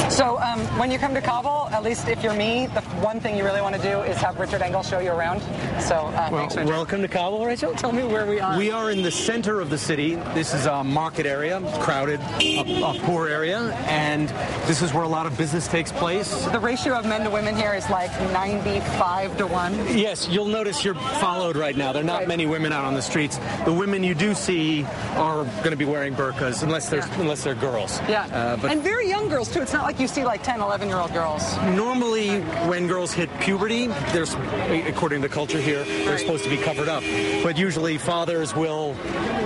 So when you come to Kabul, at least if you're me, the one thing you really want to do is have Richard Engel show you around. So thanks, Richard. Welcome to Kabul, Rachel. Tell me where we are. We are in the center of the city. This is a market area, crowded, a poor area, and this is where a lot of business takes place. The ratio of men to women here is like 95 to 1. Yes, you'll notice you're followed right now. There are not many women out on the streets. The women you do see are going to be wearing burqas, unless they're girls. Yeah, and very young girls, too. It's not like you see like 10, 11-year-old girls. Normally, when girls hit puberty, according to culture here, they're supposed to be covered up. But usually fathers will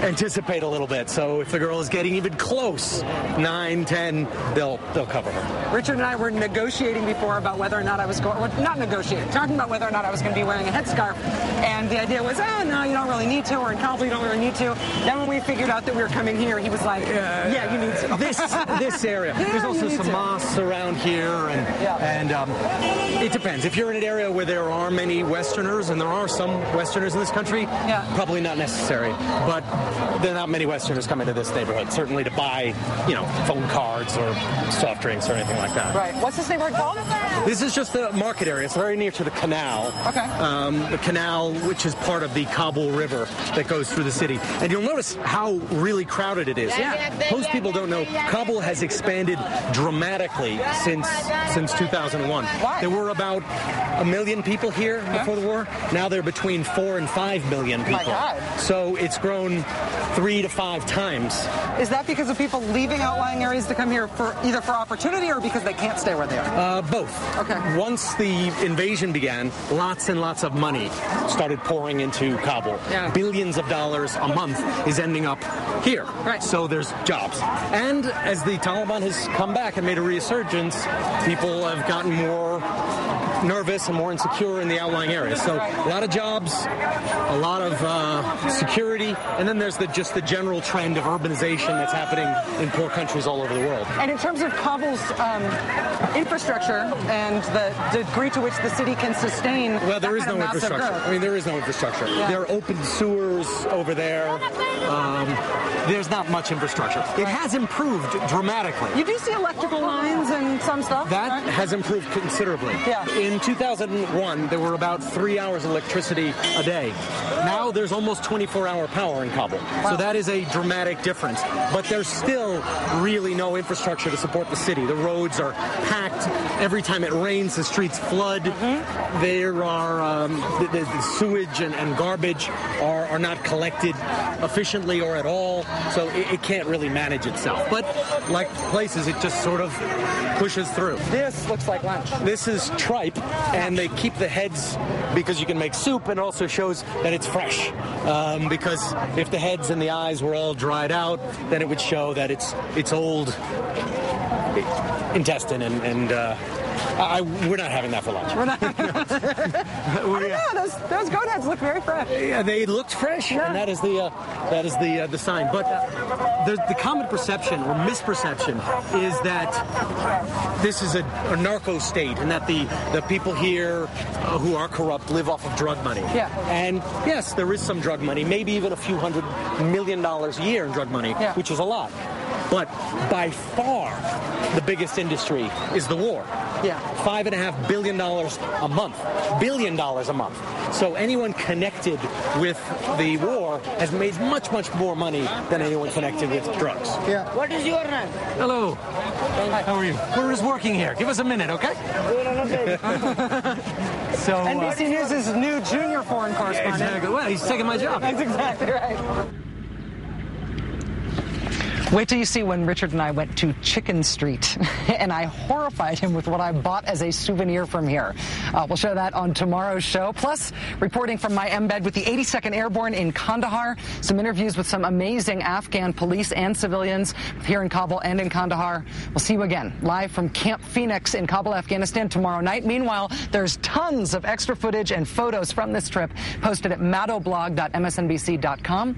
anticipate a little bit. So if the girl is getting even close, 9, 10, they'll cover her. Richard and I were negotiating before about whether or not I was talking about whether or not I was going to be wearing a headscarf. And the idea was, oh, no, you don't really need to, or in Kabul, you don't really need to. Then when we figured out that we were coming here, he was like, yeah, you need to. This area. Yeah, there's also some mosques around here, and it depends. If you're in an area where there are many Westerners, and there are some Westerners in this country, probably not necessary. But there are not many Westerners coming to this neighborhood, certainly to buy, phone cards or soft drinks or anything like that. Right. What's this neighborhood called? This is just the market area. It's very near to the canal. Okay. The canal, which is part of the Kabul River that goes through the city. And you'll notice how really crowded it is. Yeah. Most people don't know Kabul has expanded dramatically since 2001. Why? There were about 1 million people here before the war. Now they're between 4 and 5 million people. My God. So it's grown 3 to 5 times. Is that because of people leaving outlying areas to come here either for opportunity or because they can't stay where they are? Both. Okay. Once the invasion began, lots and lots of money started pouring into Kabul. Yeah. Billions of dollars a month is ending up here. Right. So there's jobs. And as the Taliban has come back and made a resurgence, people have gotten more nervous and more insecure in the outlying areas. So a lot of jobs, a lot of security, and then there's just the general trend of urbanization that's happening in poor countries all over the world. And in terms of Kabul's infrastructure and the degree to which the city can sustain, well, there is no infrastructure. Growth. I mean, there is no infrastructure. Yeah. There are open sewers over there. There's not much infrastructure. It has improved dramatically. You do see electrical lines and some stuff. That has improved considerably. Yeah. In 2001, there were about 3 hours of electricity a day. Now there's almost 24-hour power in Kabul. Wow. So that is a dramatic difference. But there's still really no infrastructure to support the city. The roads are packed. Every time it rains, the streets flood. Mm-hmm. There are the sewage and garbage are not collected efficiently or at all. So it can't really manage itself. But like places, it just sort of pushes through. This looks like lunch. This is tripe, and they keep the heads because you can make soup, and it also shows that it's fresh. Because if the heads and the eyes were all dried out, then it would show that it's old intestine, and we're not having that for lunch. We're not. I don't know. Those goat heads look very fresh. Yeah, they looked fresh, and that is the sign. But the common perception or misperception is that this is a narco state, and that the people here who are corrupt live off of drug money. Yeah. And yes, there is some drug money, maybe even a few $100 million a year in drug money, which is a lot. But by far, the biggest industry is the war. Yeah. $5.5 billion a month. $1 billion a month. So anyone connected with the war has made much, much more money than anyone connected with drugs. Yeah. What is your name? Hello. Hi. How are you? We're just working here. Give us a minute, okay? So NBC News is new junior foreign correspondent. Exactly. Well, he's taking my job. That's exactly right. Wait till you see when Richard and I went to Chicken Street, and I horrified him with what I bought as a souvenir from here. We'll show that on tomorrow's show. Plus, reporting from my embed with the 82nd Airborne in Kandahar, some interviews with some amazing Afghan police and civilians here in Kabul and in Kandahar. We'll see you again live from Camp Phoenix in Kabul, Afghanistan tomorrow night. Meanwhile, there's tons of extra footage and photos from this trip posted at maddowblog.msnbc.com.